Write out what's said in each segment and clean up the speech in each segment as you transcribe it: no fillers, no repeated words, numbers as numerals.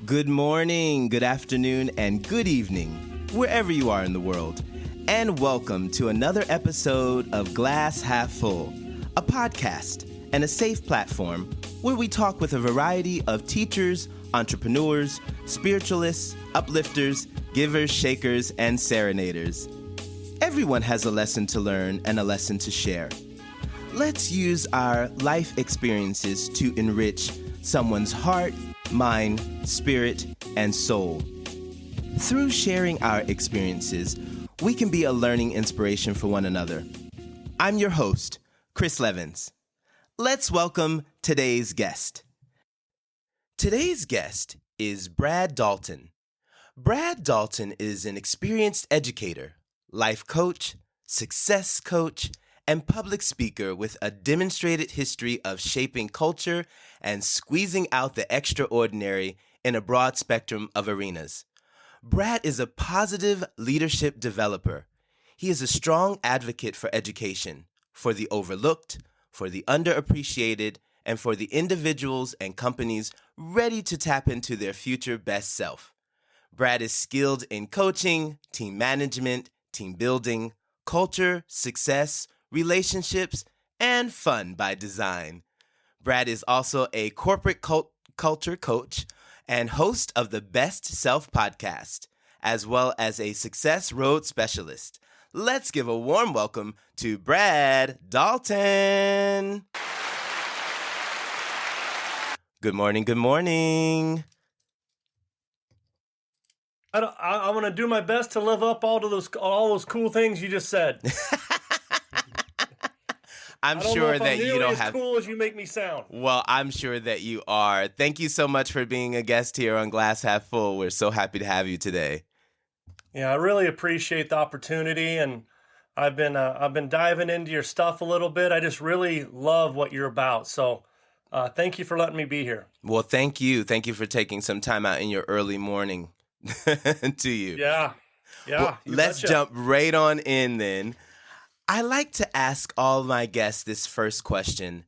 Good morning, good afternoon, and good evening, wherever you are in the world. And welcome to another episode of Glass Half Full, a podcast and a safe platform where we talk with a variety of teachers, entrepreneurs, spiritualists, uplifters, givers, shakers, and serenaders. Everyone has a lesson to learn and a lesson to share. Let's use our life experiences to enrich someone's heart, mind, spirit, and soul. Through sharing our experiences, we can be a learning inspiration for one another. I'm your host, Chris Levens. Let's welcome today's guest. Today's guest is Brad Dalton. Brad Dalton is an experienced educator, life coach, success coach, and public speaker with a demonstrated history of shaping culture and squeezing out the extraordinary in a broad spectrum of arenas. Brad is a positive leadership developer. He is a strong advocate for education, for the overlooked, for the underappreciated, and for the individuals and companies ready to tap into their future best self. Brad is skilled in coaching, team management, team building, culture, success, relationships, and fun by design. Brad is also a corporate culture coach and host of the B.E.S.T Self Podcast, as well as a success road specialist. Let's give a warm welcome to Brad Dalton. Good morning, good morning. I want to do my best to live up all those cool things you just said. I'm sure that you don't have as cool as you make me sound. Well, I'm sure that you are. Thank you so much for being a guest here on Glass Half Full. We're so happy to have you today. Yeah, I really appreciate the opportunity, and I've been diving into your stuff a little bit. I just really love what you're about. So, thank you for letting me be here. Well, thank you. Thank you for taking some time out in your early morning to you. Yeah. Well, let's jump right on in then. I like to ask all my guests this first question.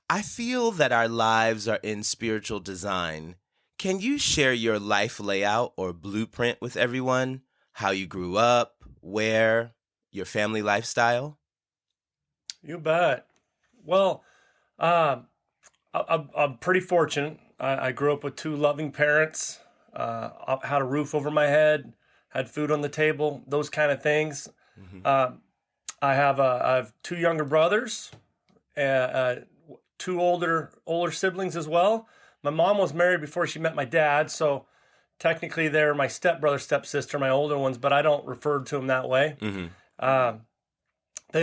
I feel that our lives are in spiritual design. Can you share your life layout or blueprint with everyone? How you grew up, where, your family lifestyle? You bet. Well, I'm pretty fortunate. I grew up with two loving parents, had a roof over my head, had food on the table, those kind of things. Mm-hmm. I have two younger brothers, two older siblings as well. My mom was married before she met my dad, so technically they're my stepbrother, stepsister, my older ones, but I don't refer to them that way. Mm-hmm.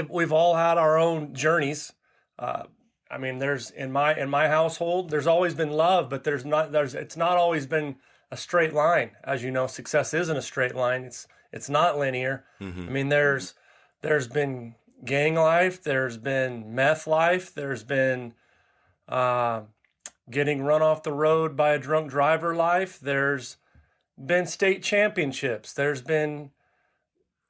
We've all had our own journeys. I mean, there's in my household, there's always been love, but it's not always been a straight line. As you know, success isn't a straight line. It's not linear. Mm-hmm. I mean, there's been gang life, there's been meth life, there's been getting run off the road by a drunk driver life, there's been state championships, there's been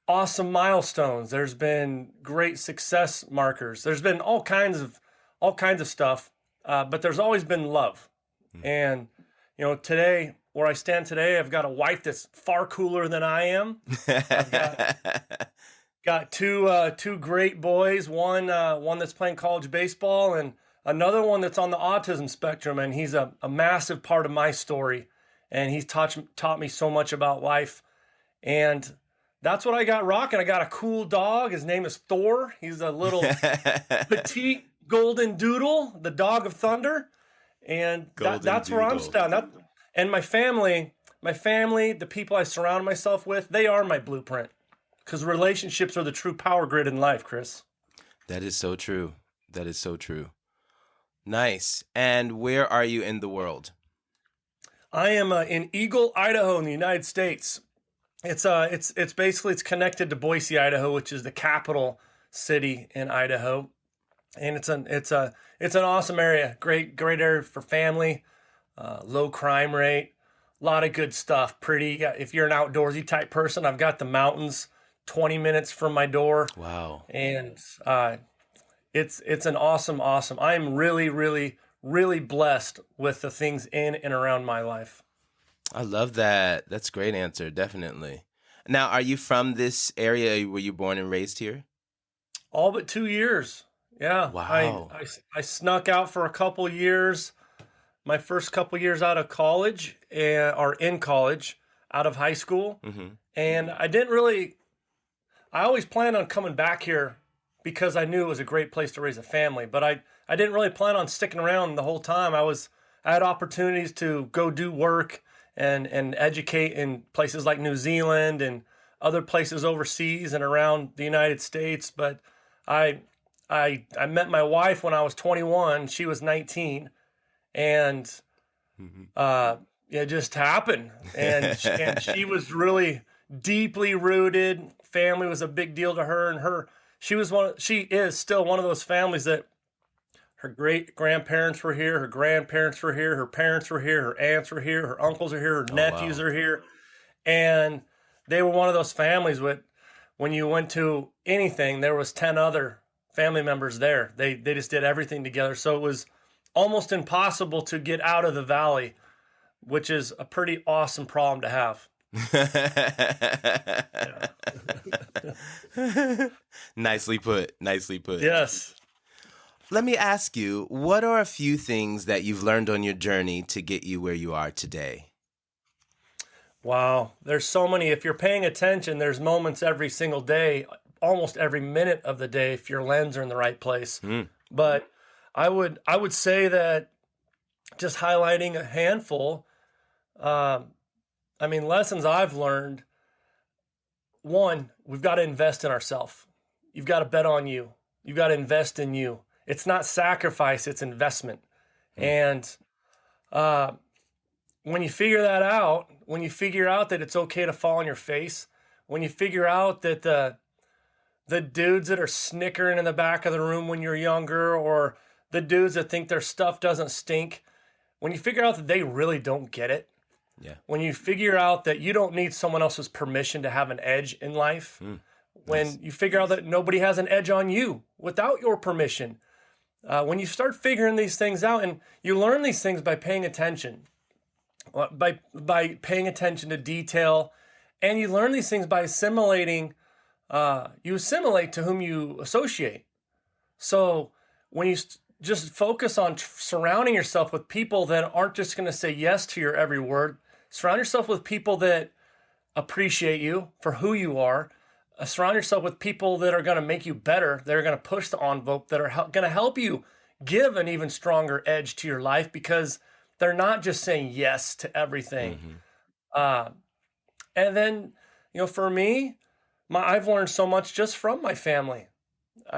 awesome milestones, there's been great success markers, there's been all kinds of stuff, but there's always been love. Mm-hmm. And today, where I stand today, I've got a wife that's far cooler than I am. I've got two great boys, one that's playing college baseball and another one that's on the autism spectrum, and he's a massive part of my story, and he's taught me so much about life, and that's what I got rocking. I got a cool dog. His name is Thor. He's a little petite golden doodle, the dog of thunder, and that's where I'm standing. And my family, the people I surround myself with, they are my blueprint. Because relationships are the true power grid in life, Chris. That is so true. That is so true. Nice. And where are you in the world? I am in Eagle, Idaho, in the United States. It's basically connected to Boise, Idaho, which is the capital city in Idaho, and it's an awesome area. Great area for family. Low crime rate. A lot of good stuff. Pretty. If you're an outdoorsy type person, I've got the mountains 20 minutes from my door. Wow. And it's an awesome. I'm really, really, really blessed with the things in and around my life. I love that. That's a great answer, definitely. Now, are you from this area? Were you born and raised here? All but 2 years. Yeah, Wow. I snuck out for a couple years. My first couple years out of college, or in college, out of high school, Mm-hmm. and I didn't really. I always planned on coming back here because I knew it was a great place to raise a family, but I didn't really plan on sticking around the whole time. I had opportunities to go do work and educate in places like New Zealand and other places overseas and around the United States. But I I met my wife when I was 21. She was 19, and it just happened. And she was really deeply rooted. Family was a big deal to her, and she is still one of those families that her great grandparents were here, her grandparents were here, her parents were here, her aunts were here, her uncles are here, her nephews are here. And they were one of those families with, when you went to anything, there was 10 other family members there. They just did everything together. So it was almost impossible to get out of the valley, which is a pretty awesome problem to have. Nicely put. Nicely put. Yes. Let me ask you, what are a few things that you've learned on your journey to get you where you are today? Wow. There's so many. If you're paying attention, there's moments every single day, almost every minute of the day, if your lens are in the right place. But I would say that, just highlighting a handful, lessons I've learned. One, we've got to invest in ourselves. You've got to bet on you. You've got to invest in you. It's not sacrifice, it's investment. And when you figure that out, when you figure out that it's okay to fall on your face, when you figure out that the dudes that are snickering in the back of the room when you're younger, or the dudes that think their stuff doesn't stink, when you figure out that they really don't get it, when you figure out that you don't need someone else's permission to have an edge in life, when you figure out that nobody has an edge on you without your permission, when you start figuring these things out, and you learn these things by paying attention, by paying attention to detail, and you learn these things by assimilating. You assimilate to whom you associate. So when you just focus on surrounding yourself with people that aren't just going to say yes to your every word, surround yourself with people that appreciate you for who you are. Surround yourself with people that are going to make you better, that are going to push the envelope, that are going to help you give an even stronger edge to your life, because they're not just saying yes to everything. And then, for me, I've learned so much just from my family.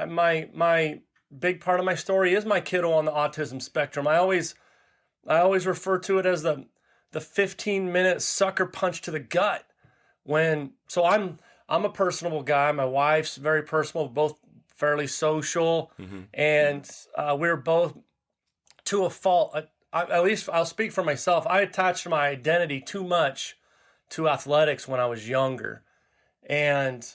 My big part of my story is my kiddo on the autism spectrum. I always refer to it as the 15-minute sucker punch to the gut. I'm a personable guy. My wife's very personable, both fairly social, and we're both, to a fault. At least I'll speak for myself. I attached my identity too much to athletics when I was younger, and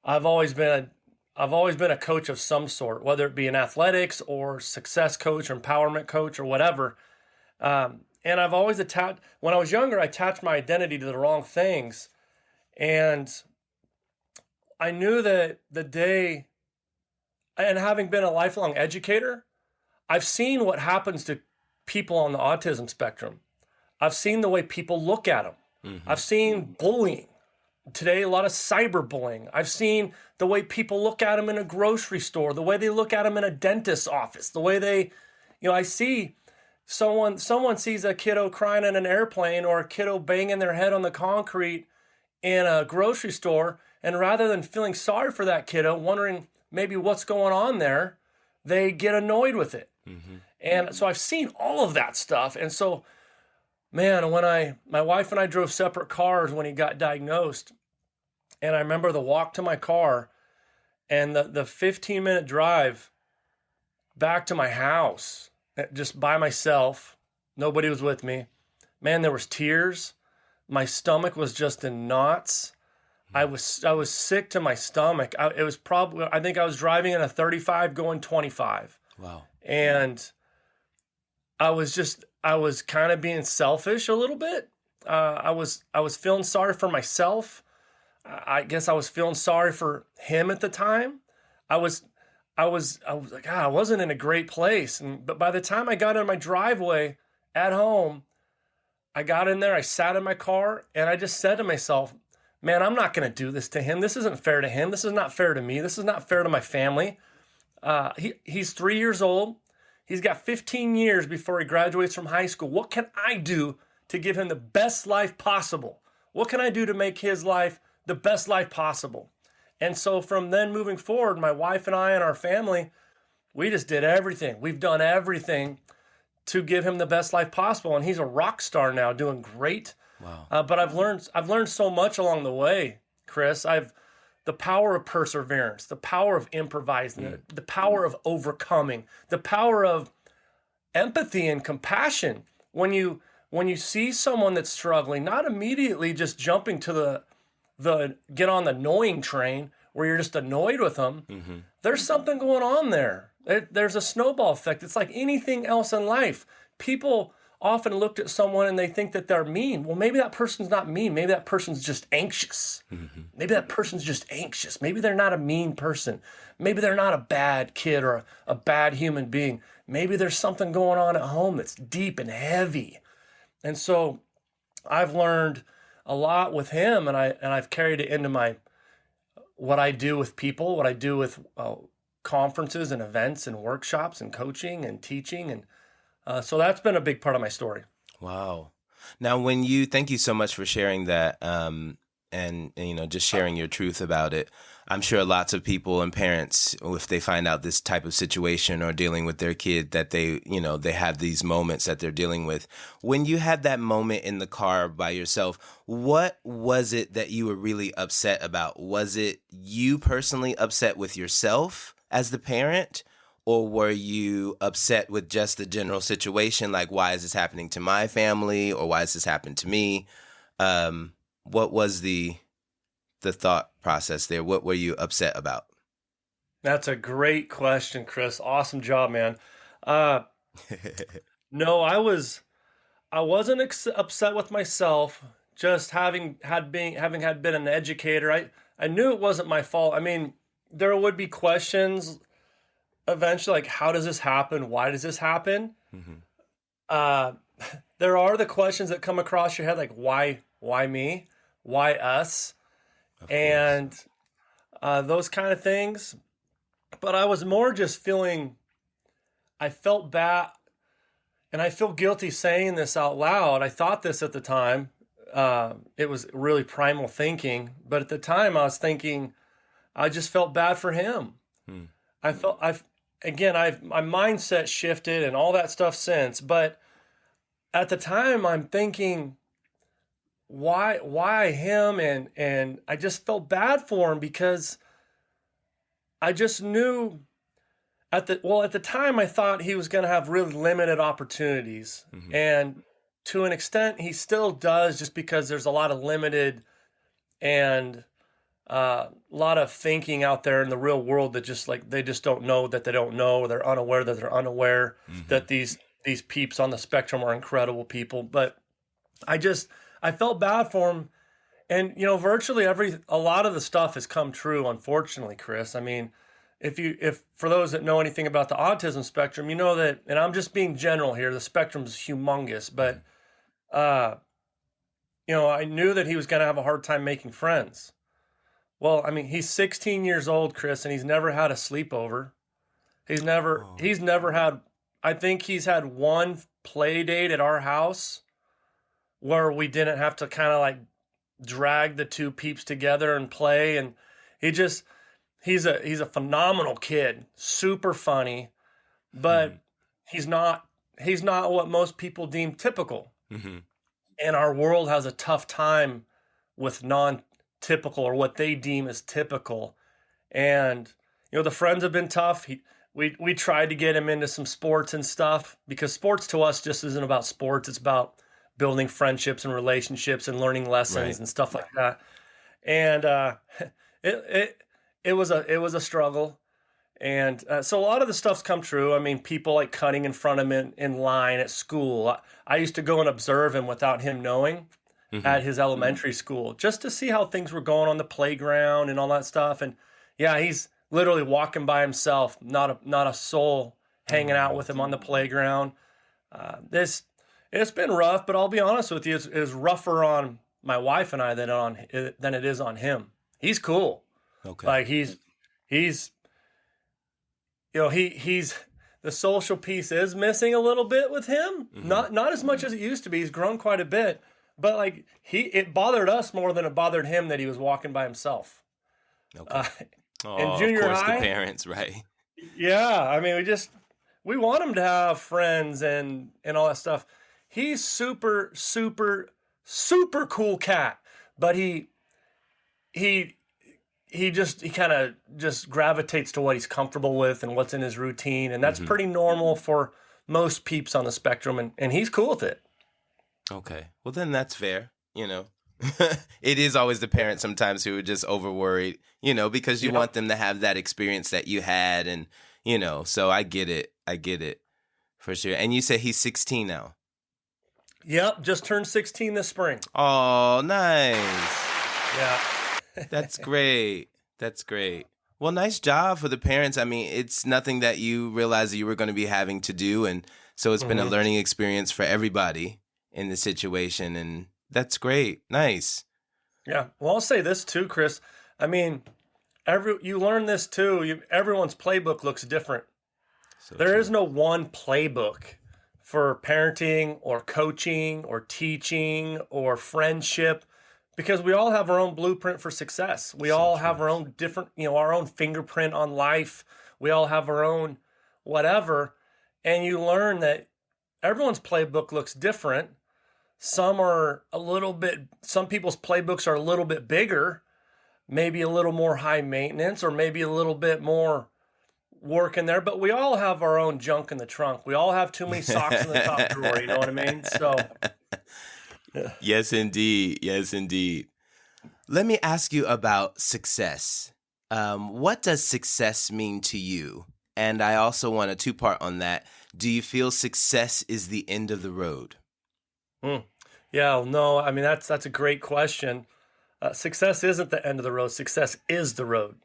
I've always been a coach of some sort, whether it be in athletics or success coach or empowerment coach or whatever. And I've always when I was younger, I attached my identity to the wrong things, and I knew that the day, and having been a lifelong educator, I've seen what happens to people on the autism spectrum. I've seen the way people look at them. I've seen bullying. Today, a lot of cyberbullying. I've seen the way people look at them in a grocery store, the way they look at them in a dentist's office, the way they, I see someone sees a kiddo crying in an airplane, or a kiddo banging their head on the concrete in a grocery store, and rather than feeling sorry for that kiddo, wondering maybe what's going on there, they get annoyed with it. And so I've seen all of that stuff. And so, man, when my wife and I drove separate cars when he got diagnosed, and I remember the walk to my car and the 15-minute drive back to my house, just by myself, nobody was with me. Man, there was tears. My stomach was just in knots. I was sick to my stomach. I think I was driving in a 35 going 25. Wow. And I was kind of being selfish a little bit. I was feeling sorry for myself. I guess I was feeling sorry for him at the time. I was like, I wasn't in a great place. But by the time I got in my driveway at home, I got in there, I sat in my car, and I just said to myself, man, I'm not going to do this to him. This isn't fair to him. This is not fair to me. This is not fair to my family. He's 3 years old. He's got 15 years before he graduates from high school. What can I do to give him the best life possible? What can I do to make his life the best life possible? And so from then moving forward, my wife and I and our family, we just did everything. We've done everything to give him the best life possible. And he's a rock star now, doing great. Wow. But I've learned so much along the way, Chris. The power of perseverance, the power of improvising, the power of overcoming, the power of empathy and compassion. When you see someone that's struggling, not immediately just jumping to the get on the annoying train where you're just annoyed with them. Mm-hmm. There's something going on there. There's a snowball effect. It's like anything else in life. People often look at someone and they think that they're mean. Well, maybe that person's not mean. Maybe that person's just anxious. Mm-hmm. Maybe that person's just anxious. Maybe they're not a mean person. Maybe they're not a bad kid or a bad human being. Maybe there's something going on at home that's deep and heavy. And so I've learned a lot with him, and I've carried it into what I do with people, what I do with conferences and events and workshops and coaching and teaching. And so that's been a big part of my story. Wow. Now, thank you so much for sharing that, and just sharing your truth about it. I'm sure lots of people and parents, if they find out this type of situation or dealing with their kid, that they have these moments that they're dealing with. When you had that moment in the car by yourself, what was it that you were really upset about? Was it you personally upset with yourself as the parent? Or were you upset with just the general situation? Like, why is this happening to my family? Or why has this happened to me? What was the thought process there? What were you upset about? That's a great question, Chris. Awesome job, man. No, I wasn't upset with myself. Just having been an educator, I knew it wasn't my fault. I mean, there would be questions eventually, like, how does this happen? Why does this happen? Mm-hmm. There are the questions that come across your head, like, why me? Why us? And those kind of things. But I was more just I felt bad, and I feel guilty saying this out loud. I thought this at the time. It was really primal thinking. But at the time, I was thinking, I just felt bad for him. My mindset shifted and all that stuff since. But at the time, I'm thinking, why him? And I just felt bad for him because I just knew at the time I thought he was going to have really limited opportunities. Mm-hmm. And to an extent he still does, just because there's a lot of limited and a lot of thinking out there in the real world that just like, they just don't know that they don't know, or they're unaware that they're unaware. Mm-hmm. That these peeps on the spectrum are incredible people. But I felt bad for him. And, virtually a lot of the stuff has come true, unfortunately, Chris. I mean, if for those that know anything about the autism spectrum, you know that, and I'm just being general here, the spectrum is humongous, but, I knew that he was going to have a hard time making friends. Well, I mean, he's 16 years old, Chris, and he's never had a sleepover. He's never had, I think he's had one play date at our house where we didn't have to kind of like drag the two peeps together and play. And he's a phenomenal kid, super funny, but he's not what most people deem typical. Mm-hmm. And our world has a tough time with non-typical, or what they deem as typical. And, the friends have been tough. We tried to get him into some sports and stuff, because sports to us just isn't about sports. It's about building friendships and relationships and learning lessons and stuff like that. And it was a struggle. And so a lot of the stuff's come true. I mean, people like cutting in front of him in line at school. I used to go and observe him without him knowing. at his elementary school just to see how things were going on the playground and all that stuff. And yeah, he's literally walking by himself, not a soul hanging out with him on the playground. It's been rough, but I'll be honest with you, it's rougher on my wife and I than it is on him. He's cool. Okay. Like he's the social piece is missing a little bit with him. Not as much as it used to be. He's grown quite a bit, but like it bothered us more than it bothered him that he was walking by himself. Okay. In junior of course, high, the parents, right? Yeah, I mean, we want him to have friends and all that stuff. He's super, super, super cool cat, but he kind of just gravitates to what he's comfortable with and what's in his routine, and that's pretty normal for most peeps on the spectrum, and he's cool with it. Okay, well then that's fair. It is always the parents sometimes who are just over worried, because you want them to have that experience that you had, and so I get it for sure. And you said he's 16 now. Yep, just turned 16 this spring. Oh, nice. Yeah. That's great. That's great. Well, nice job for the parents. I mean, it's nothing that you realized that you were going to be having to do. And so it's been a learning experience for everybody in the situation. And that's great. Nice. Yeah. Well, I'll say this too, Chris. I mean, you learn this too. Everyone's playbook looks different. There is no one playbook for parenting or coaching or teaching or friendship, because we all have our own blueprint for success. We all have our own different, our own fingerprint on life. We all have our own whatever. And you learn that everyone's playbook looks different. Some people's playbooks are a little bit bigger, maybe a little more high maintenance, or maybe a little bit more work in there, but we all have our own junk in the trunk. We all have too many socks in the top drawer, you know what I mean? So yeah. Yes, indeed. Yes, indeed. Let me ask you about success. What does success mean to you? And I also want a two-part on that. Do you feel success is the end of the road? Yeah, no, I mean, that's a great question. Success isn't the end of the road. Success is the road.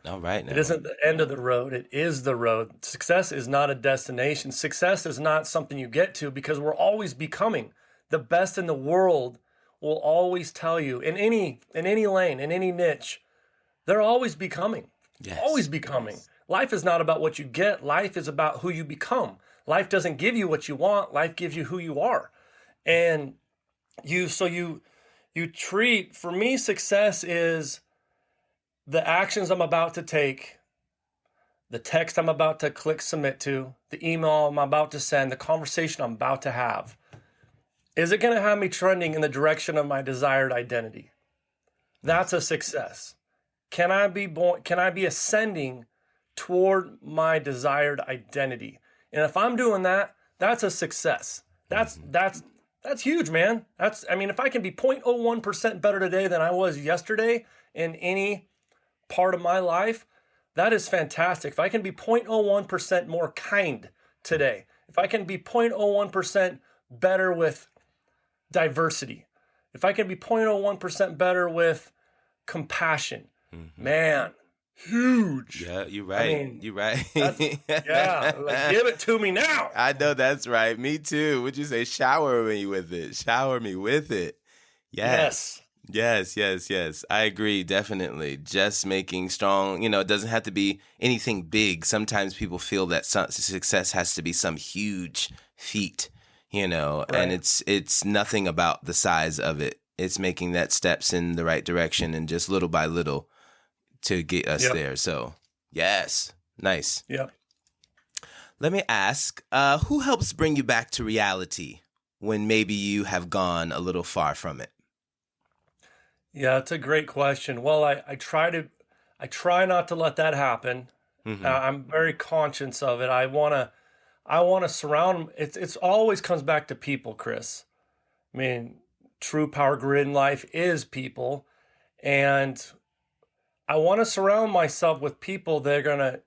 All right. Now. It isn't the end of the road. It is the road. Success is not a destination. Success is not something you get to, because we're always becoming. The best in the world will always tell you in any lane, in any niche, they're always becoming. Yes. Always becoming. Yes. Life is not about what you get. Life is about who you become. Life doesn't give you what you want. Life gives you who you are. And you treat, for me, success is the actions I'm about to take, the text I'm about to click submit to, the email I'm about to send, the conversation I'm about to have. Is it going to have me trending in the direction of my desired identity? That's a success. Can I be ascending toward my desired identity? And if I'm doing that, that's a success. That's huge, man. If I can be 0.01% better today than I was yesterday in any part of my life, that is fantastic. If I can be 0.01% more kind today, if I can be 0.01% better with diversity, if I can be 0.01% better with compassion, man, huge. Yeah, you're right. You're right. Yeah, like, give it to me now. I know that's right. Me too. Would you say shower me with it? Shower me with it. Yes. Yes. I agree, definitely. Just making strong, it doesn't have to be anything big. Sometimes people feel that success has to be some huge feat, right. And it's nothing about the size of it. It's making that steps in the right direction and just little by little to get us there. So, yes. Nice. Yep. Let me ask, who helps bring you back to reality when maybe you have gone a little far from it? Yeah, it's a great question. Well, I try not to let that happen. I'm very conscious of it. I want to surround. It's always comes back to people, Chris. I mean, true power grid in life is people, and I want to surround myself with people that are gonna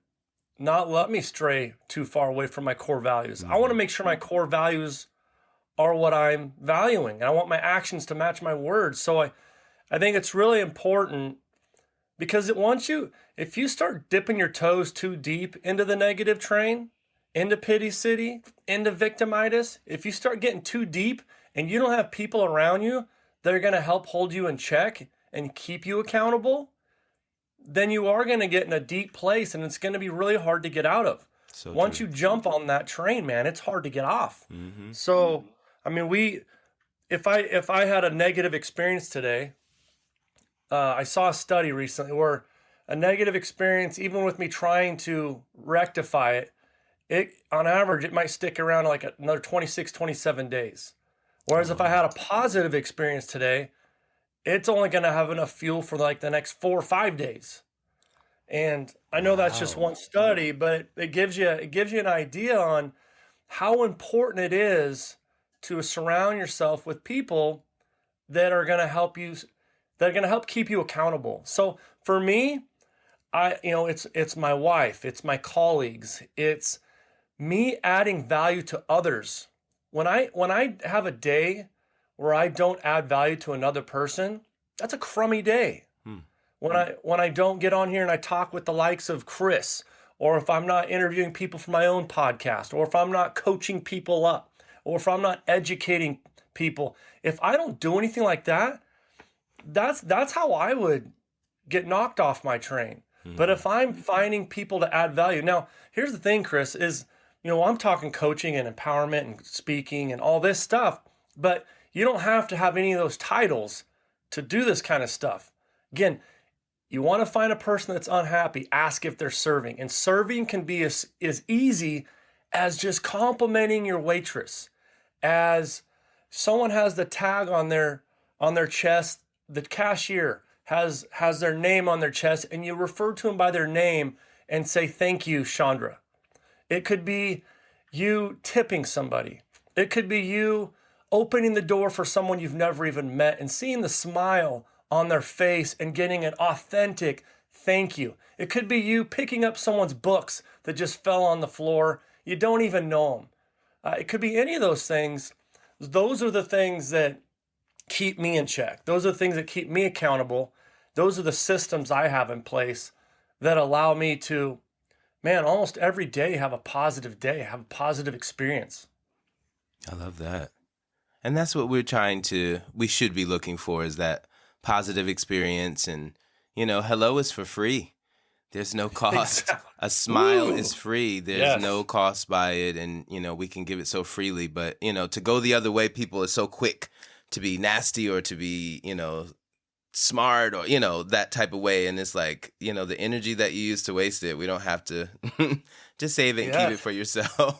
not let me stray too far away from my core values. I want to make sure my core values are what I'm valuing. And I want my actions to match my words. So I think it's really important because if you start dipping your toes too deep into the negative train, into pity city, into victimitis, if you start getting too deep and you don't have people around you that are going to help hold you in check and keep you accountable, then you are going to get in a deep place and it's going to be really hard to get out of. So Once true. you jump on that train, man, it's hard to get off. Mm-hmm. So, I mean, if I had a negative experience today, I saw a study recently where a negative experience, even with me trying to rectify it on average, it might stick around like another 26, 27 days. Whereas if I had a positive experience today, it's only going to have enough fuel for like the next 4 or 5 days. And I know that's just one study, but it gives you an idea on how important it is to surround yourself with people that are going to help you, that are going to help keep you accountable. So for me, it's my wife, it's my colleagues, it's me adding value to others. When I have a day where I don't add value to another person, that's a crummy day. When I don't get on here and I talk with the likes of Chris, or if I'm not interviewing people for my own podcast, or if I'm not coaching people up, or if I'm not educating people, if I don't do anything like that, that's how I would get knocked off my train. But if I'm finding people to add value, now here's the thing, Chris, is I'm talking coaching and empowerment and speaking and all this stuff, but you don't have to have any of those titles to do this kind of stuff. Again, you want to find a person that's unhappy, ask if they're serving. And serving can be as easy as just complimenting your waitress. As someone has the tag on their chest, the cashier has their name on their chest, and you refer to them by their name and say, "Thank you, Chandra." It could be you tipping somebody. It could be you opening the door for someone you've never even met and seeing the smile on their face and getting an authentic thank you. It could be you picking up someone's books that just fell on the floor. You don't even know them. It could be any of those things. Those are the things that keep me in check. Those are the things that keep me accountable. Those are the systems I have in place that allow me to, man, almost every day have a positive day, have a positive experience. I love that. And that's what we should be looking for, is that positive experience. And, hello is for free. There's no cost. Exactly. A smile Ooh. is free. There's Yes. no cost by it. And, we can give it so freely. But, to go the other way, people are so quick to be nasty or to be, smart or, that type of way. And it's like, the energy that you use to waste it, we don't have to just save it and keep it for yourself.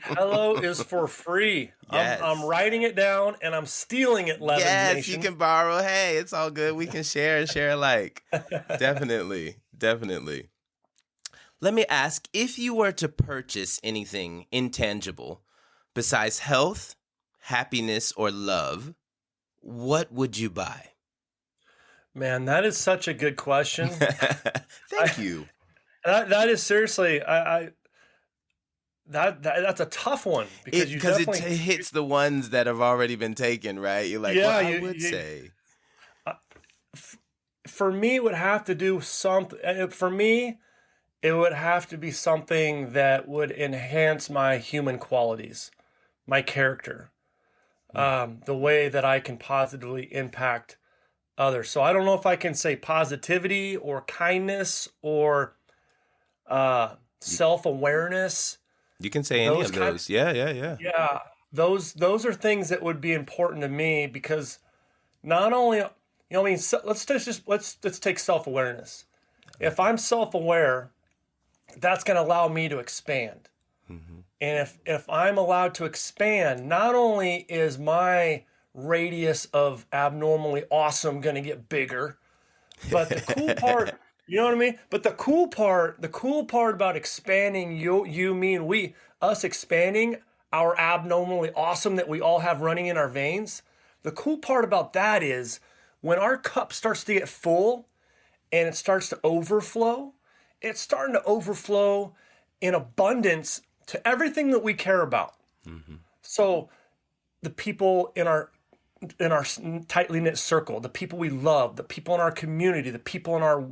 Hello is for free. Yes. I'm writing it down and I'm stealing it, Levens Yes, Nation. you can borrow. Hey, it's all good. We can share alike. Definitely. Let me ask, if you were to purchase anything intangible besides health, happiness, or love, what would you buy? Man, that is such a good question. Thank you. That is seriously, that's a tough one because It hits the ones that have already been taken, right? You're like, Yeah, I would say. For me, it would have to do something. For me, it would have to be something that would enhance my human qualities, my character, the way that I can positively impact others. So I don't know if I can say positivity or kindness or self-awareness. You can say any of those. Yeah. Yeah, those are things that would be important to me because not only, let's take self-awareness. If I'm self-aware, that's going to allow me to expand. Mm-hmm. And if I'm allowed to expand, not only is my radius of abnormally awesome going to get bigger, but the cool part, you know what I mean? But the cool part about expanding us expanding our abnormally awesome that we all have running in our veins, the cool part about that is when our cup starts to get full and it starts to overflow, it's starting to overflow in abundance to everything that we care about. Mm-hmm. So the people in our tightly knit circle, the people we love, the people in our community, the people in our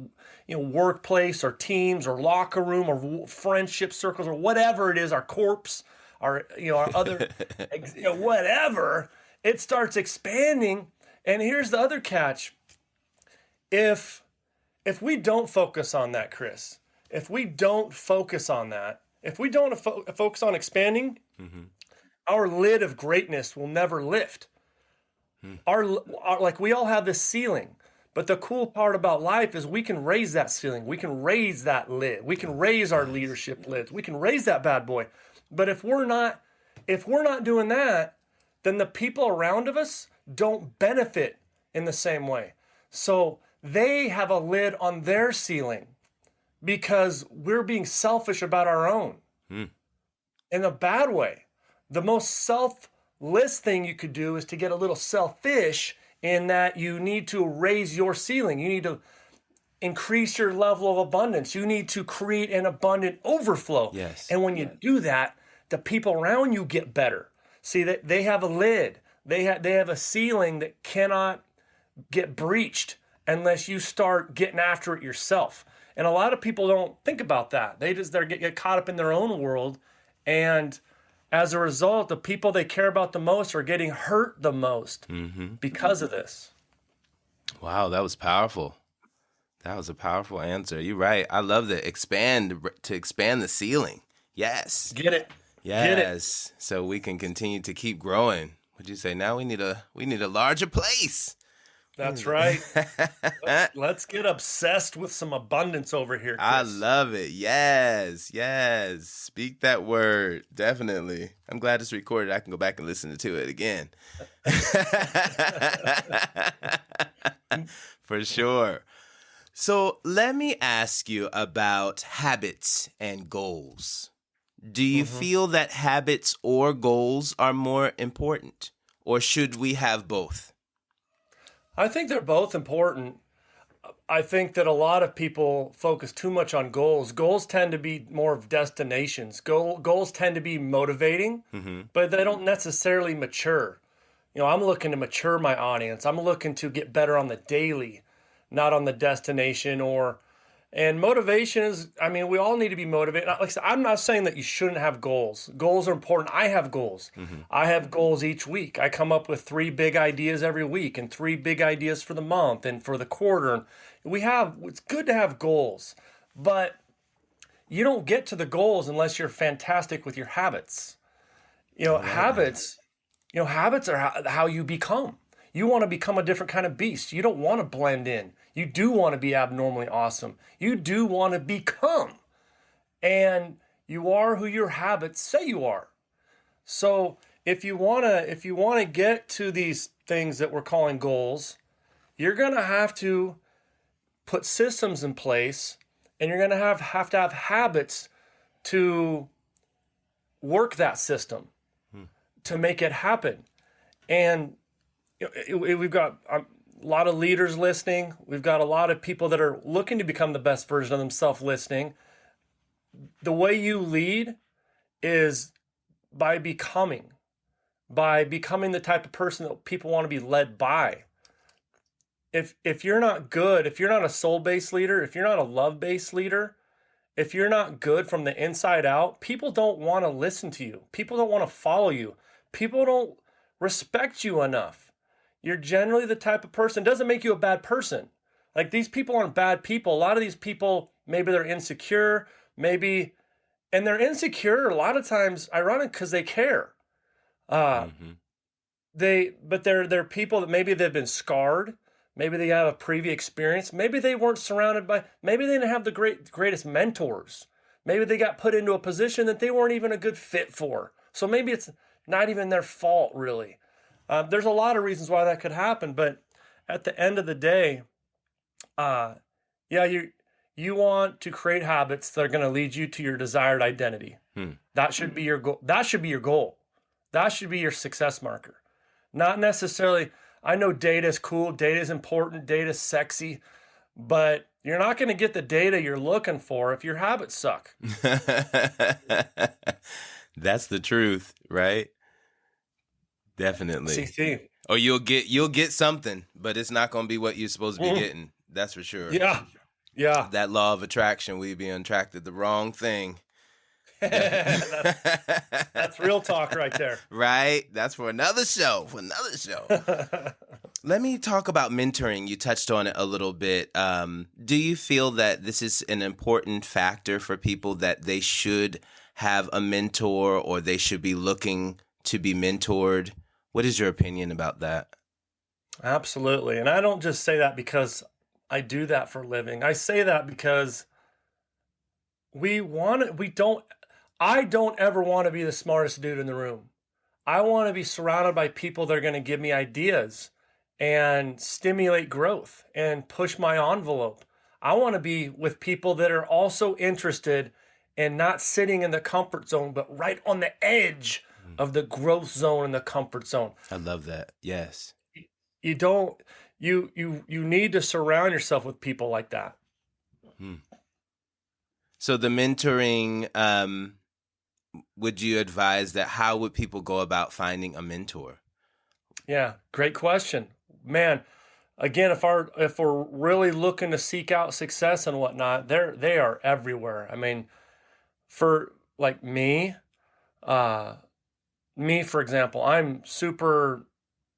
workplace or teams or locker room or friendship circles or whatever it is, our corps, our other whatever, it starts expanding. And here's the other catch. If we don't focus on that, Chris, if we don't focus on that, if we don't focus on expanding, our lid of greatness will never lift. Our like we all have this ceiling, but the cool part about life is we can raise that ceiling. We can raise that lid. We can raise our leadership lids. We can raise that bad boy. But if we're not doing that, then the people around us don't benefit in the same way. So they have a lid on their ceiling because we're being selfish about our own in a bad way. The most selfless thing you could do is to get a little selfish in that you need to raise your ceiling. You need to increase your level of abundance. You need to create an abundant overflow. Yes. And when you do that, the people around you get better. See, that they have a lid. They have a ceiling that cannot get breached unless you start getting after it yourself. And a lot of people don't think about that. They get caught up in their own world, and as a result, the people they care about the most are getting hurt the most because of this. Wow, that was powerful. That was a powerful answer. You're right. I love to expand the ceiling. Yes. Get it. Yes. Get it. So we can continue to keep growing. What'd you say? Now we need a larger place. That's right. Let's get obsessed with some abundance over here, Chris. I love it. Yes. Speak that word. Definitely. I'm glad it's recorded. I can go back and listen to it again. For sure. So let me ask you about habits and goals. Do you feel that habits or goals are more important, or should we have both? I think they're both important. I think that a lot of people focus too much on goals. Goals tend to be more of destinations. Goals tend to be motivating, but they don't necessarily mature. I'm looking to mature my audience. I'm looking to get better on the daily, not on the destination. And motivation is, we all need to be motivated. Like I said, I'm not saying that you shouldn't have goals. Goals are important. I have goals. I have goals each week. I come up with 3 big ideas every week and 3 big ideas for the month and for the quarter. It's good to have goals, but you don't get to the goals unless you're fantastic with your habits. Habits are how you become. You want to become a different kind of beast. You don't want to blend in. You do want to be abnormally awesome. You do want to become. And you are who your habits say you are. So if you want to get to these things that we're calling goals, you're going to have to put systems in place, and you're going to have habits to work that system to make it happen. And we've got a lot of leaders listening. We've got a lot of people that are looking to become the best version of themselves listening. The way you lead is by becoming the type of person that people want to be led by. If you're not good, if you're not a soul-based leader, if you're not a love-based leader, if you're not good from the inside out, people don't want to listen to you. People don't want to follow you. People don't respect you enough. You're generally the type of person, doesn't make you a bad person. Like, these people aren't bad people. A lot of these people, maybe they're insecure, and they're insecure a lot of times, ironic, because they care. But they're people that maybe they've been scarred. Maybe they have a previous experience. Maybe they weren't surrounded by, maybe they didn't have the greatest mentors. Maybe they got put into a position that they weren't even a good fit for. So maybe it's not even their fault, really. There's a lot of reasons why that could happen, but at the end of the day, you want to create habits that are going to lead you to your desired identity. That should be your goal. That should be your goal. That should be your success marker. Not necessarily, I know data is cool, data is important, data is sexy, but you're not going to get the data you're looking for if your habits suck. That's the truth, right? Definitely. CC. Or you'll get something, but it's not going to be what you're supposed to be getting. That's for sure. Yeah. Yeah. That law of attraction, we being attracted the wrong thing. That's real talk right there. Right? That's for another show. Let me talk about mentoring. You touched on it a little bit. Do you feel that this is an important factor for people, that they should have a mentor or they should be looking to be mentored? What is your opinion about that? Absolutely. And I don't just say that because I do that for a living. I say that because I don't ever want to be the smartest dude in the room. I want to be surrounded by people that are going to give me ideas and stimulate growth and push my envelope. I want to be with people that are also interested in not sitting in the comfort zone, but right on the edge of the growth zone and the comfort zone. I love that. Yes. You need to surround yourself with people like that. So the mentoring, would you advise that? How would people go about finding a mentor? Yeah, great question, man. Again, if we're really looking to seek out success and whatnot, they are everywhere. I mean, for like me, for example, I'm super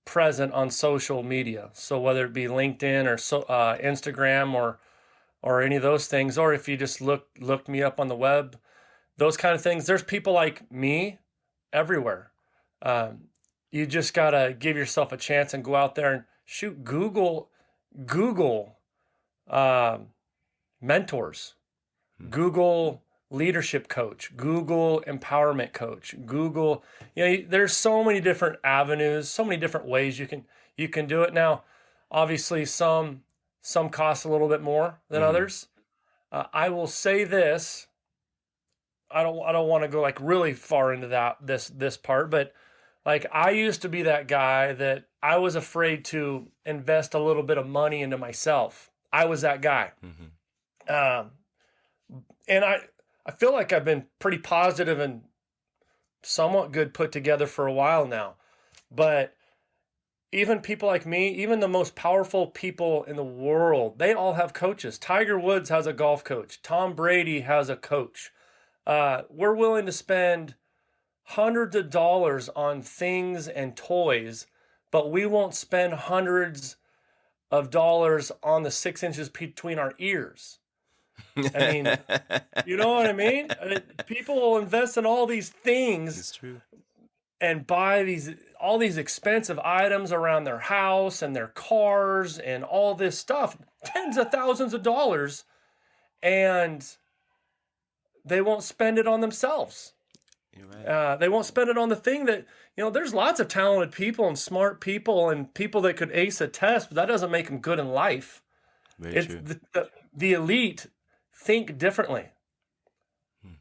present on social media. So whether it be LinkedIn or Instagram or any of those things, or if you just look me up on the web, those kind of things, there's people like me everywhere. You just gotta give yourself a chance and go out there and shoot. Google mentors, Google leadership coach, Google empowerment coach, Google. There's so many different avenues, so many different ways you can do it. Now, obviously, some cost a little bit more than others. I will say this. I don't want to go like really far into this part, but like I used to be that guy that I was afraid to invest a little bit of money into myself. I was that guy. And I feel like I've been pretty positive and somewhat good put together for a while now. But even people like me, even the most powerful people in the world, they all have coaches. Tiger Woods has a golf coach. Tom Brady has a coach. We're willing to spend hundreds of dollars on things and toys, but we won't spend hundreds of dollars on the 6 inches between our ears. I mean, you know what I mean? People will invest in all these things. It's true. And buy all these expensive items around their house and their cars and all this stuff, tens of thousands of dollars, and they won't spend it on themselves. You're right. They won't spend it on the thing that, there's lots of talented people and smart people and people that could ace a test, but that doesn't make them good in life. Very true. The elite think differently.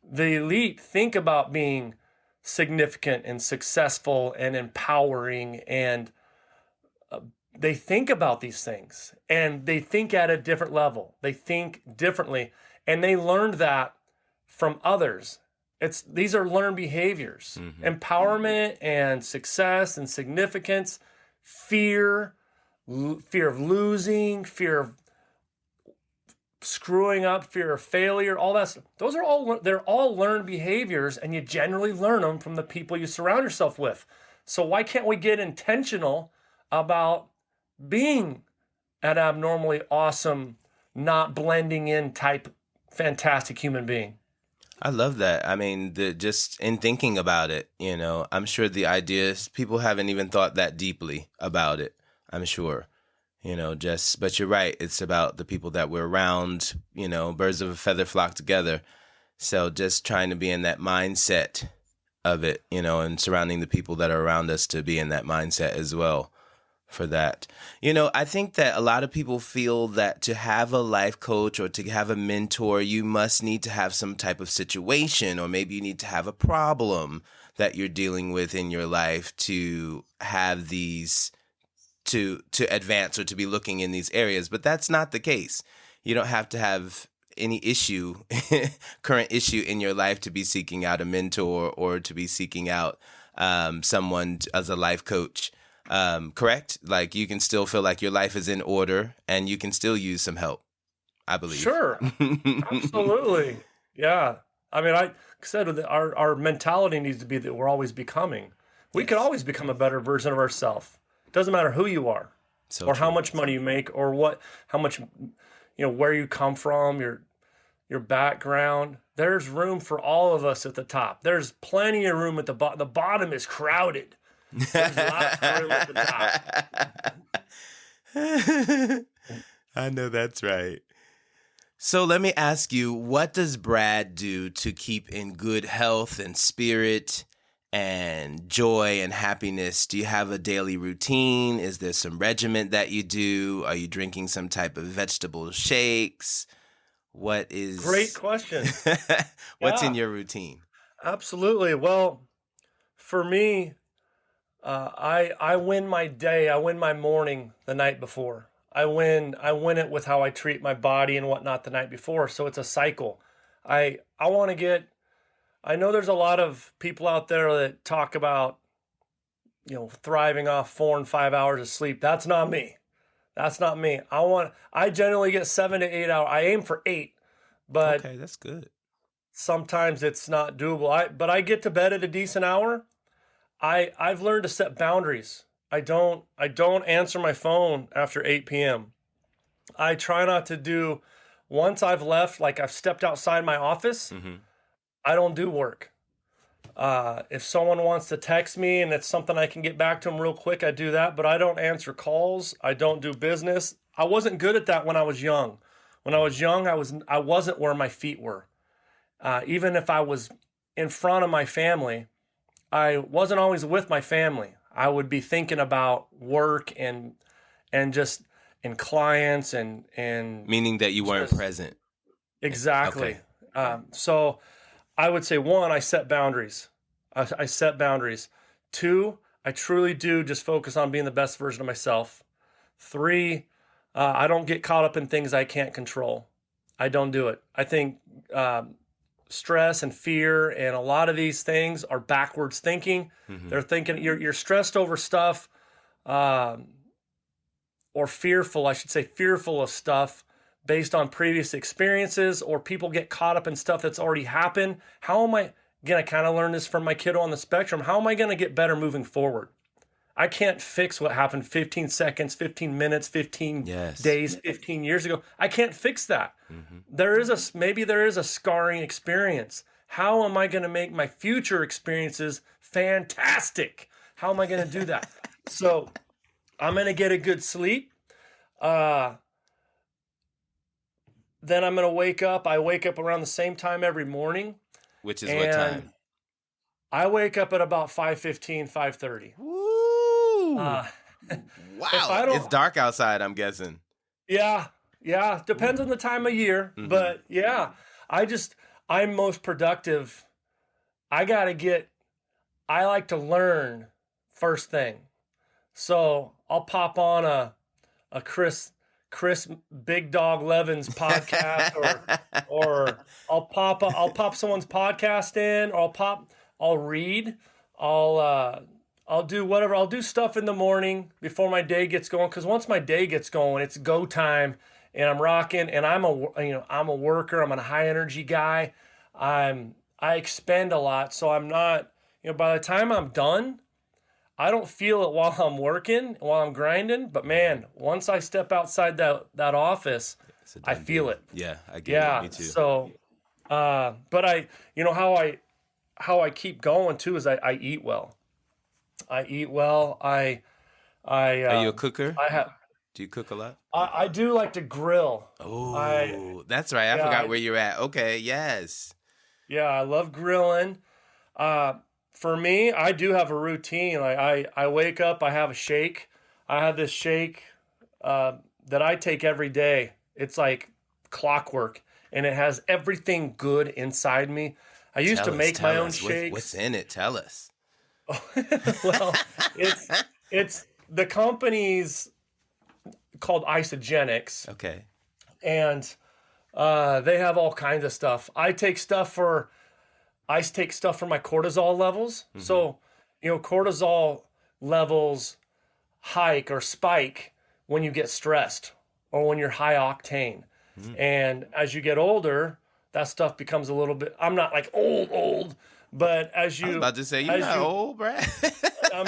The elite think about being significant and successful and empowering, and they think about these things, and they think at a different level. They think differently, and they learned that from others. These are learned behaviors. Empowerment and success and significance, fear of losing, fear of screwing up, fear of failure, all that stuff. They're all learned behaviors, and you generally learn them from the people you surround yourself with. So why can't we get intentional about being an abnormally awesome, not blending in type fantastic human being? I love that. I mean, just in thinking about it, I'm sure the ideas, people haven't even thought that deeply about it, I'm sure. But you're right. It's about the people that we're around, birds of a feather flock together. So just trying to be in that mindset of it, and surrounding the people that are around us to be in that mindset as well for that. I think that a lot of people feel that to have a life coach or to have a mentor, you must need to have some type of situation, or maybe you need to have a problem that you're dealing with in your life to have these to advance or to be looking in these areas. But that's not the case. You don't have to have any current issue in your life to be seeking out a mentor or to be seeking out someone as a life coach. Correct? Like you can still feel like your life is in order and you can still use some help, I believe. Sure. Absolutely. Yeah. I mean, I said that our mentality needs to be that we're always becoming. We Yes. can always become a better version of ourselves. Doesn't matter who you are, So or how true. much money you make, or how much, where you come from, your background. There's room for all of us at the top. There's plenty of room at the bottom. The bottom is crowded. There's lots of room at the top. I know that's right. So let me ask you, what does Brad do to keep in good health and spirit and joy and happiness? Do you have a daily routine? Is there some regimen that you do? Are you drinking some type of vegetable shakes? What is... Great question. What's Yeah. in your routine? Absolutely. Well, for me, I win my day. I win my morning the night before. I win it with how I treat my body and whatnot the night before. So it's a cycle. I want to get. I know there's a lot of people out there that talk about, thriving off 4 and 5 hours of sleep. That's not me. That's not me. I generally get 7 to 8 hours. I aim for 8, but Okay, that's good. sometimes it's not doable. But I get to bed at a decent hour. I've learned to set boundaries. I don't answer my phone after 8 p.m. I try not to do, once I've left, like I've stepped outside my office, I don't do work. If someone wants to text me and it's something I can get back to them real quick, I do that, but I don't answer calls. I don't do business. I wasn't good at that when I was young. When I was young, I wasn't where my feet were. Even if I was in front of my family, I wasn't always with my family. I would be thinking about work and just and clients and Meaning that you weren't just- present. exactly. Okay. So I would say 1, I set boundaries. I set boundaries. 2, I truly do just focus on being the best version of myself. 3, I don't get caught up in things I can't control. I don't do it. I think stress and fear and a lot of these things are backwards thinking. They're thinking you're stressed over stuff, or fearful, I should say, fearful of stuff based on previous experiences, or people get caught up in stuff that's already happened. How am I, again, I kind of learned this from my kiddo on the spectrum. How am I going to get better moving forward? I can't fix what happened 15 seconds, 15 minutes, 15 days, 15 years ago. I can't fix that. Maybe there is a scarring experience. How am I going to make my future experiences fantastic? How am I going to do that? So I'm going to get a good sleep. Then I'm going to wake up. I wake up around the same time every morning. Which is what time? I wake up at about 5:15, 5:30. Woo! Wow. It's dark outside, I'm guessing. Yeah. Depends on the time of year. But yeah, I'm most productive. I like to learn first thing. So I'll pop on a Chris Big Dog Levens podcast or I'll pop someone's podcast in, or I'll read, I'll do whatever. I'll do stuff in the morning before my day gets going, because once my day gets going, it's go time, and I'm rocking. And I'm a worker. I'm a high energy guy. I expend a lot, so I'm not. By the time I'm done, I don't feel it while I'm working, while I'm grinding. But man, once I step outside that office, I feel it. Yeah, I get it. Me too. So, but how I keep going too is I eat well. Are you a cooker? I have. Do you cook a lot? I do like to grill. Oh, that's right. I forgot where you're at. Okay, yes. Yeah, I love grilling. For me, I do have a routine. I wake up, I have a shake. I have this shake that I take every day. It's like clockwork, and it has everything good inside me. I used to make my own shakes. What's in it? Tell us. Well, it's the company's called Isogenics. Okay. And they have all kinds of stuff. I take stuff for my cortisol levels. So cortisol levels hike or spike when you get stressed or when you're high octane. And as you get older, that stuff becomes a little bit, I'm not like old, but I was about to say, you're not old, Brad. I'm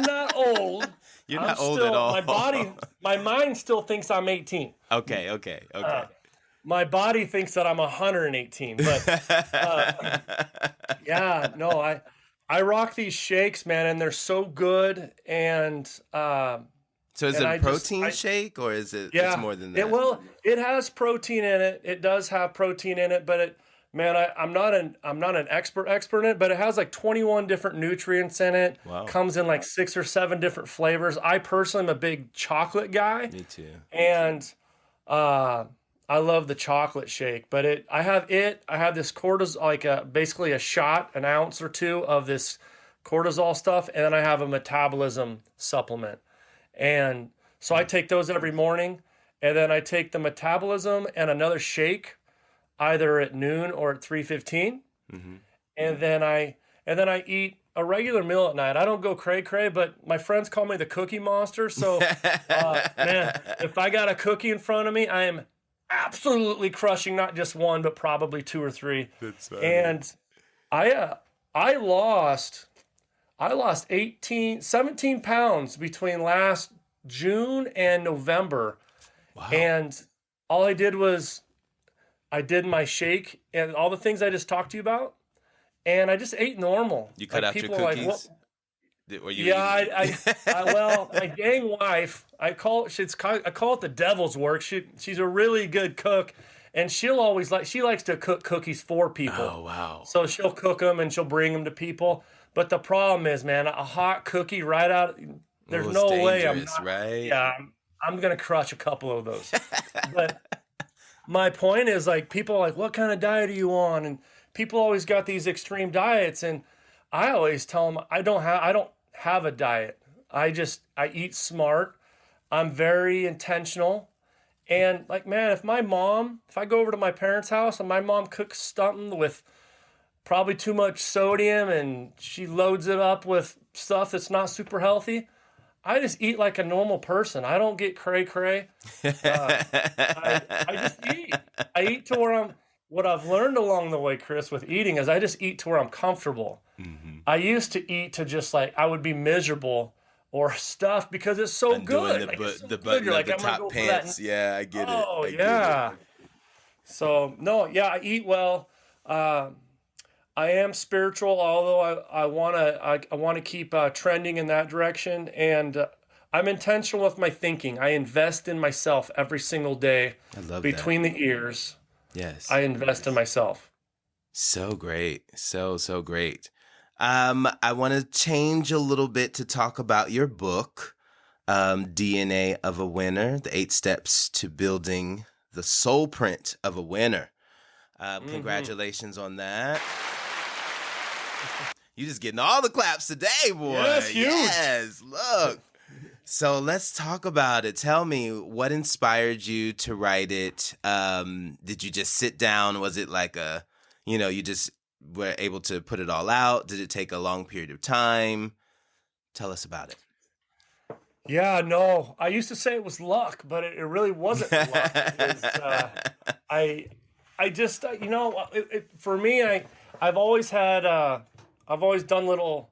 not old. You're I'm not old still, at all. my mind still thinks I'm 18. Okay. My body thinks that I'm 118, but yeah, no, I rock these shakes, man, and they're so good. And so is it a protein shake, or is it? Yeah, it's more than that. It has protein in it. It does have protein in it, but I'm not an expert in it, but it has like 21 different nutrients in it. Wow. Comes in like 6 or 7 different flavors. I personally am a big chocolate guy. Me too. And I love the chocolate shake, but I have this cortisol, like basically a shot, an ounce or two of this cortisol stuff, and then I have a metabolism supplement. And so I take those every morning, and then I take the metabolism and another shake either at noon or at 3:15. And then I eat a regular meal at night. I don't go cray, but my friends call me the cookie monster. So man, if I got a cookie in front of me, I am absolutely crushing not just one, but probably 2 or 3. That's funny. And I lost 17 pounds between last June and November. Wow. And all I did was I did my shake and all the things I just talked to you about, and I just ate normal. You cut out your people are cookies? Like, Yeah, well, my dang wife, I call it the devil's work. She's a really good cook, and she likes to cook cookies for people. Oh, wow. So she'll cook them and she'll bring them to people. But the problem is, man, a hot cookie right out, there's no way I'm not, right? Yeah, I'm gonna crush a couple of those. But my point is, like, people are like, what kind of diet are you on? And people always got these extreme diets, and I always tell them I don't have a diet. I eat smart. I'm very intentional. And like, man, if I go over to my parents' house and my mom cooks something with probably too much sodium and she loads it up with stuff that's not super healthy, I just eat like a normal person. I don't get cray. I just eat. I eat to where what I've learned along the way, Chris, with eating is I just eat to where I'm comfortable. I used to eat to just like, I would be miserable or stuff because it's so good. The button of the top pants. Yeah, I get it. Oh, yeah. So, no, yeah, I eat well. I am spiritual, although I want to keep trending in that direction. And I'm intentional with my thinking. I invest in myself every single day. I love between the ears. Yes. I invest in myself. So great. So great. I want to change a little bit to talk about your book, DNA of a Winner, the 8 Steps to Building the Soul Print of a Winner. Congratulations on that. You just getting all the claps today, boy. Yes, huge. Yes, look. So let's talk about it. Tell me, what inspired you to write it? Did you just sit down? Was it like you just were able to put it all out? Did it take a long period of time? Tell us about it. Yeah, no. I used to say it was luck, but it really wasn't luck. It was, I just, for me, I've always done little.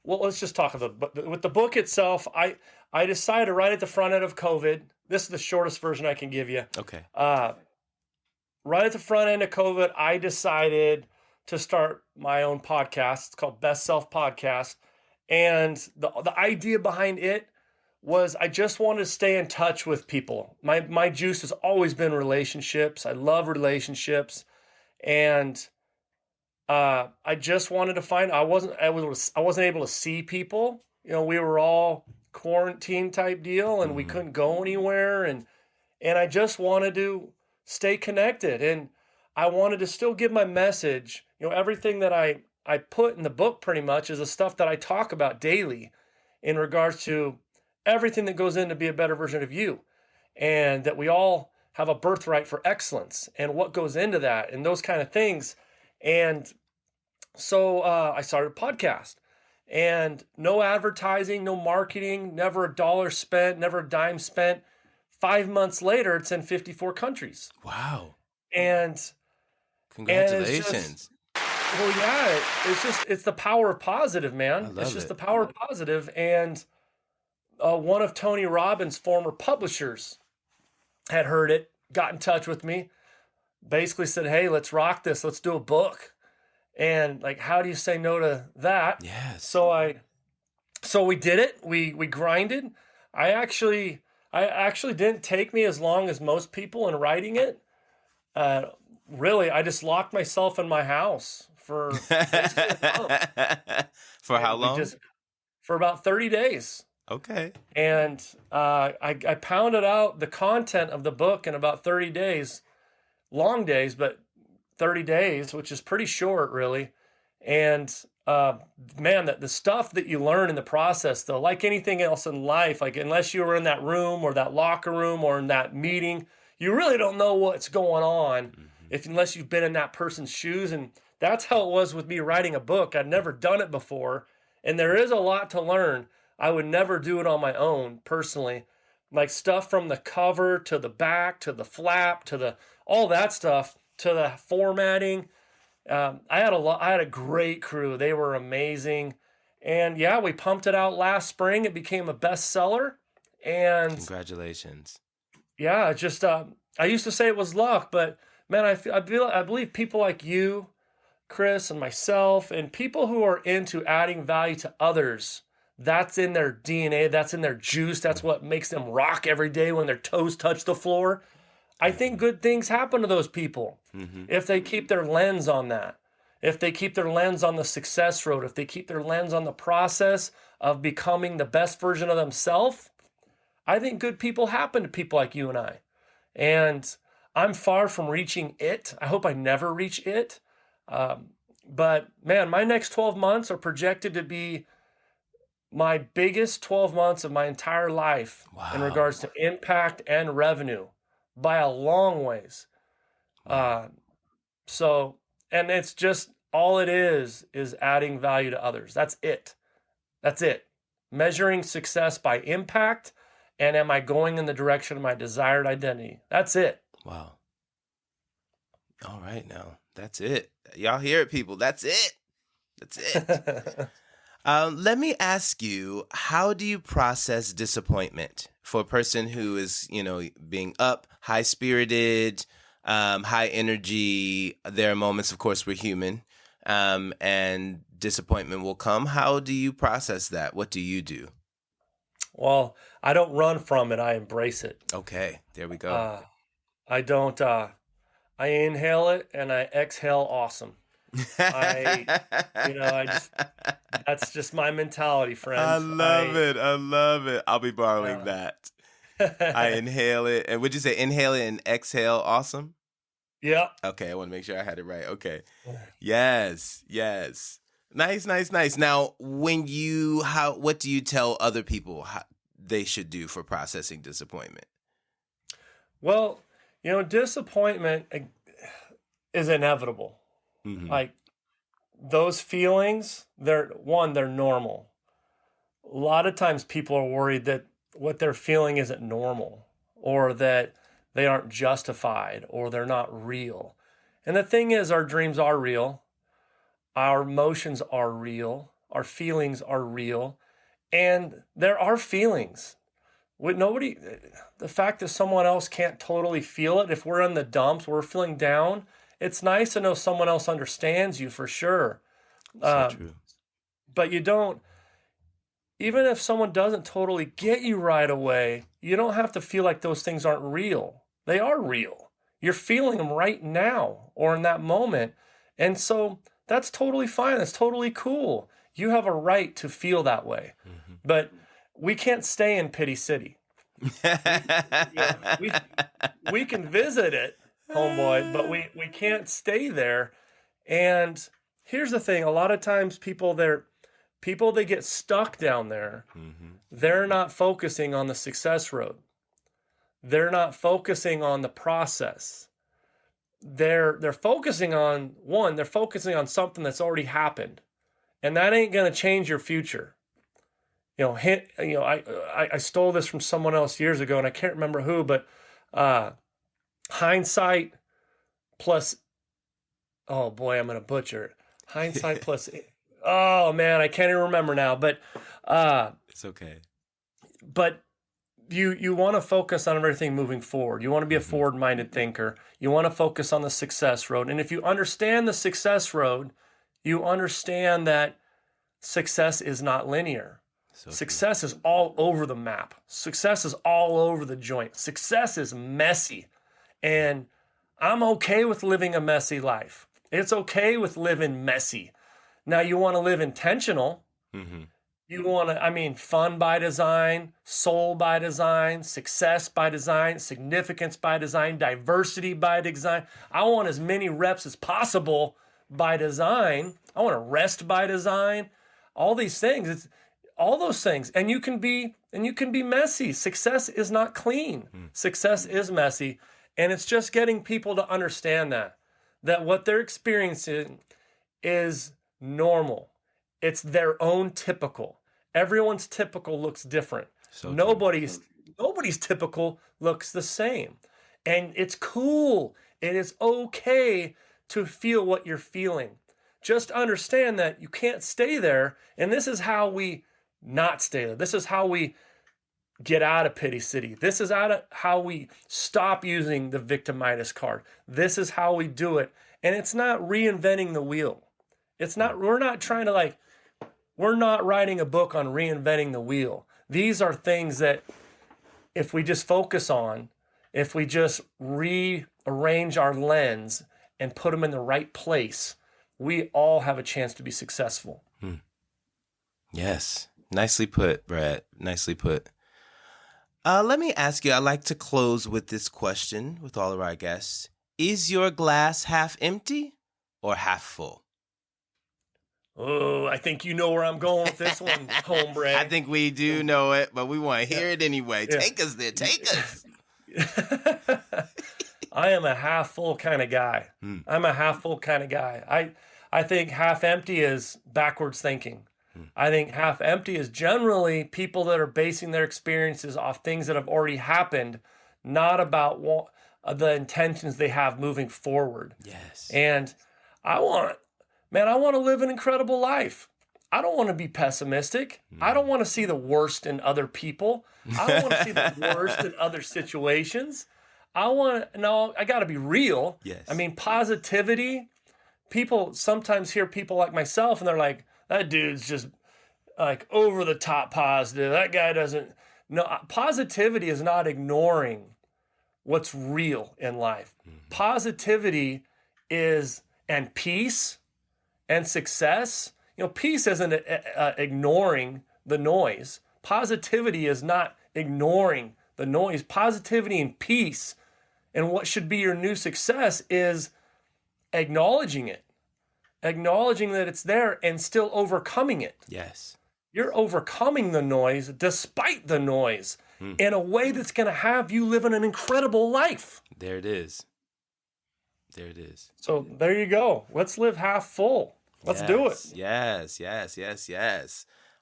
Well, let's just talk about with the book itself. I decided right at the front end of COVID. This is the shortest version I can give you. Okay. Right at the front end of COVID, I decided to start my own podcast. It's called B.E.S.T Self Podcast, and the idea behind it was I just wanted to stay in touch with people. My juice has always been relationships. I love relationships, and I just wanted to find. I wasn't able to see people. We were all quarantine type deal, and we couldn't go anywhere, and I just wanted to stay connected, and I wanted to still give my message. Everything that I put in the book pretty much is the stuff that I talk about daily in regards to everything that goes in to be a better version of you, and that we all have a birthright for excellence and what goes into that and those kind of things. And So I started a podcast, and no advertising, no marketing, never a dollar spent, never a dime spent. 5 months later, it's in 54 countries. Wow. And it's just, Congratulations. well, yeah, it's the power of positive, I man. It's love just the it. power of positive. And one of Tony Robbins' former publishers had heard it, got in touch with me, basically said, "Hey, let's rock this. Let's do a book." And like, how do you say no to that? Yes. So we did it. We grinded. I actually didn't take me as long as most people in writing it. Uh, Really, I just locked myself in my house for basically a month, For how and we long? just for about 30 days. Okay. And I pounded out the content of the book in about 30 days, long days, but 30 days, which is pretty short, really. And man, the stuff that you learn in the process, though, like anything else in life, like unless you were in that room or that locker room or in that meeting, you really don't know what's going on if unless you've been in that person's shoes. And that's how it was with me writing a book. I'd never done it before, and there is a lot to learn. I would never do it on my own personally. Like stuff from the cover to the back to the flap to the all that stuff to the formatting. I had a great crew. They were amazing, and yeah, we pumped it out last spring. It became a bestseller, and Congratulations. yeah, just I used to say it was luck, but man, I believe people like you, Chris, and myself, and people who are into adding value to others. That's in their DNA. That's in their juice. That's what makes them rock every day when their toes touch the floor. I think good things happen to those people if they keep their lens on that. If they keep their lens on the success road, if they keep their lens on the process of becoming the best version of themselves, I think good people happen to people like you and I. And I'm far from reaching it. I hope I never reach it. But man, my next 12 months are projected to be my biggest 12 months of my entire life in Wow. regards to impact and revenue by a long ways. Uh, so, and it's just all it is adding value to others. That's it. That's it. Measuring success by impact, and am I going in the direction of my desired identity? That's it. Wow. All right now. That's it. Y'all hear it, people. That's it. That's it. Let me ask you, how do you process disappointment for a person who is, being up, high spirited, high energy? There are moments, of course, we're human, and disappointment will come. How do you process that? What do you do? Well, I don't run from it. I embrace it. Okay, there we go. I don't, I inhale it and I exhale awesome. I, I just, that's just my mentality, friend. I love it. I love it. I'll be borrowing that. I inhale it. And would you say inhale it and exhale awesome? Yeah. Okay, I want to make sure I had it right. Okay. Yes. Nice. Now, what do you tell other people how they should do for processing disappointment? Well, disappointment is inevitable. Like those feelings, they're normal. A lot of times people are worried that what they're feeling isn't normal, or that they aren't justified, or they're not real. And the thing is, our dreams are real. Our emotions are real. Our feelings are real. And there are feelings. The fact that someone else can't totally feel it, if we're in the dumps, we're feeling down, it's nice to know someone else understands you for sure. So true. But you don't, even if someone doesn't totally get you right away, you don't have to feel like those things aren't real. They are real. You're feeling them right now or in that moment. And so that's totally fine. That's totally cool. You have a right to feel that way. But we can't stay in Pity City. We can visit it, homeboy, but we can't stay there. And here's the thing: a lot of times people they get stuck down there. They're not focusing on the success road. They're not focusing on the process. they're focusing on they're focusing on something that's already happened, and that ain't going to change your future. I stole this from someone else years ago, and I can't remember who, but hindsight plus, oh boy, I'm going to butcher it. Hindsight plus, oh man, I can't even remember now, but it's okay. But you want to focus on everything moving forward. You want to be a forward-minded thinker. You want to focus on the success road. And if you understand the success road, you understand that success is not linear. Success is all over the map. Success is all over the joint. Success is messy. And I'm okay with living a messy life. It's okay with living messy. Now, you want to live intentional. You want to, fun by design, soul by design, success by design, significance by design, diversity by design. I want as many reps as possible by design. I want to rest by design. All these things, all those things. And you can be messy. Success is not clean. Success is messy. And it's just getting people to understand that what they're experiencing is normal. It's their own typical. Everyone's typical looks different. So nobody's typical looks the same. And it's cool. It is okay to feel what you're feeling. Just understand that you can't stay there. And this is how we not stay there. This is how we get out of pity city. This is how we stop using the victimitis card. This is how we do it. And it's not reinventing the wheel. We're not writing a book on reinventing the wheel. These are things that if we just focus on, if we just rearrange our lens and put them in the right place, we all have a chance to be successful. Yes. Nicely put, Brad. Nicely put. Let me ask you, I like to close with this question with all of our guests. Is your glass half empty or half full? Oh, I think you know where I'm going with this one, hombre. I think we do know it, but we want to hear it anyway. Yeah. Take us there. Take us. I am a half full kind of guy. I'm a half full kind of guy. I think half empty is backwards thinking. I think half empty is generally people that are basing their experiences off things that have already happened, not about the intentions they have moving forward. Yes. And I want to live an incredible life. I don't want to be pessimistic. I don't want to see the worst in other people. I don't want to see the worst in other situations. I got to be real. Yes. Positivity. People sometimes hear people like myself and they're like, that dude's just like over the top positive. That guy doesn't. No, positivity is not ignoring what's real in life. Positivity is, and peace and success. Peace isn't ignoring the noise. Positivity is not ignoring the noise. Positivity and peace and what should be your new success is acknowledging it. Acknowledging that it's there and still overcoming it. Yes. You're overcoming the noise despite the noise in a way that's going to have you living an incredible life. There it is. There it is. So there you go. Let's live half full. Let's do it. Yes.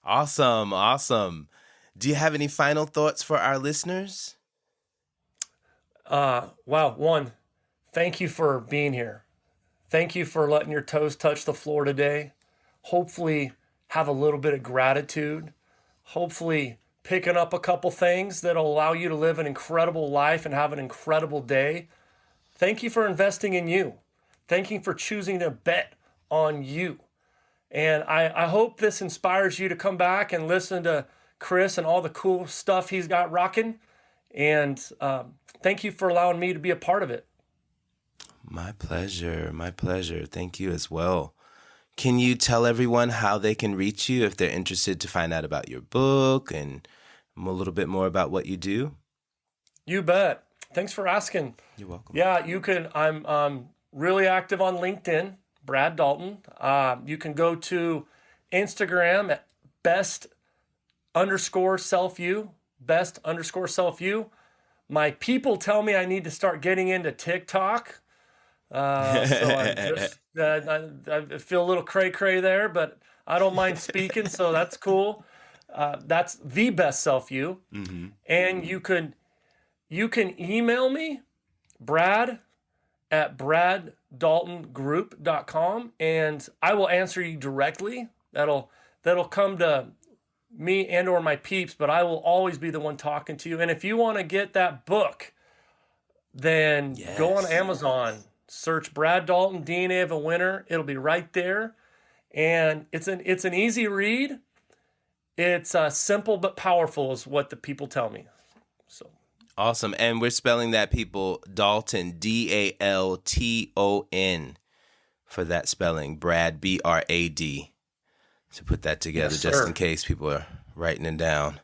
Awesome. Do you have any final thoughts for our listeners? One, thank you for being here. Thank you for letting your toes touch the floor today. Hopefully have a little bit of gratitude. Hopefully picking up a couple things that'll allow you to live an incredible life and have an incredible day. Thank you for investing in you. Thank you for choosing to bet on you. And I hope this inspires you to come back and listen to Chris and all the cool stuff he's got rocking. And thank you for allowing me to be a part of it. My pleasure. Thank you as well. Can you tell everyone how they can reach you if they're interested to find out about your book and a little bit more about what you do? You bet. Thanks for asking. You're welcome. Yeah, you can. I'm really active on LinkedIn, Brad Dalton. You can go to Instagram at B.E.S.T_self_you, B.E.S.T_self_you. My people tell me I need to start getting into TikTok. So I'm just, I feel a little cray there, but I don't mind speaking, so that's cool. That's the best self you. Mm-hmm. And you can email me, Brad at braddaltongroup.com, and I will answer you directly. That'll come to me and or my peeps, but I will always be the one talking to you. And if you want to get that book, then go on Amazon, search Brad Dalton, DNA of a Winner. It'll be right there. And it's an easy read. It's simple but powerful is what the people tell me. So awesome. And we're spelling that, people, Dalton, Dalton, for that spelling. Brad, Brad. To put that together, yes, just sir. in case people are writing it down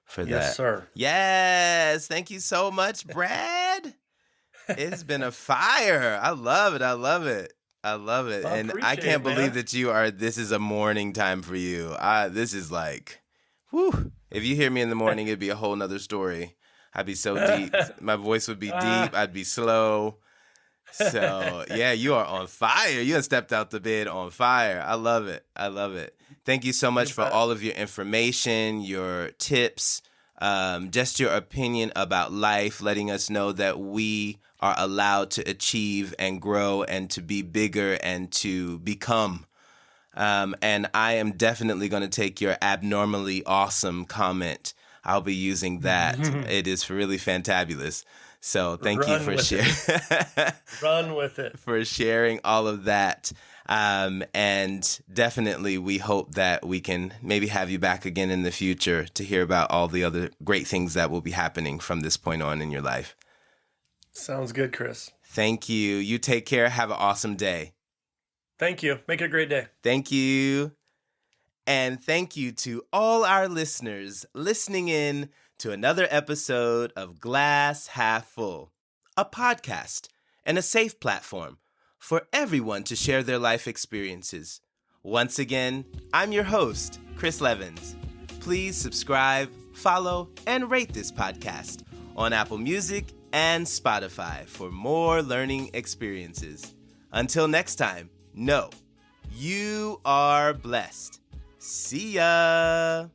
for that. Yes, sir. Yes. Thank you so much, Brad. It's been a fire. I love it. Well, and I can't believe that this is a morning time for you. This is like, whew. If you hear me in the morning, it'd be a whole nother story. I'd be so deep. My voice would be deep. I'd be slow. So, yeah, you are on fire. You have stepped out the bed on fire. I love it. Thank you so much for all of your information, your tips, just your opinion about life, letting us know that we are allowed to achieve and grow and to be bigger and to become. And I am definitely going to take your abnormally awesome comment. I'll be using that. It is really fantabulous. So thank you for sharing. Run with it. For sharing all of that. And definitely we hope that we can maybe have you back again in the future to hear about all the other great things that will be happening from this point on in your life. Sounds good, Chris. Thank you. You take care. Have an awesome day. Thank you. Make it a great day. Thank you. And thank you to all our listeners listening in to another episode of Glass Half Full, a podcast and a safe platform for everyone to share their life experiences. Once again, I'm your host, Chris Levens. Please subscribe, follow, and rate this podcast on Apple Music and Spotify for more learning experiences. Until next time, know you are blessed. See ya!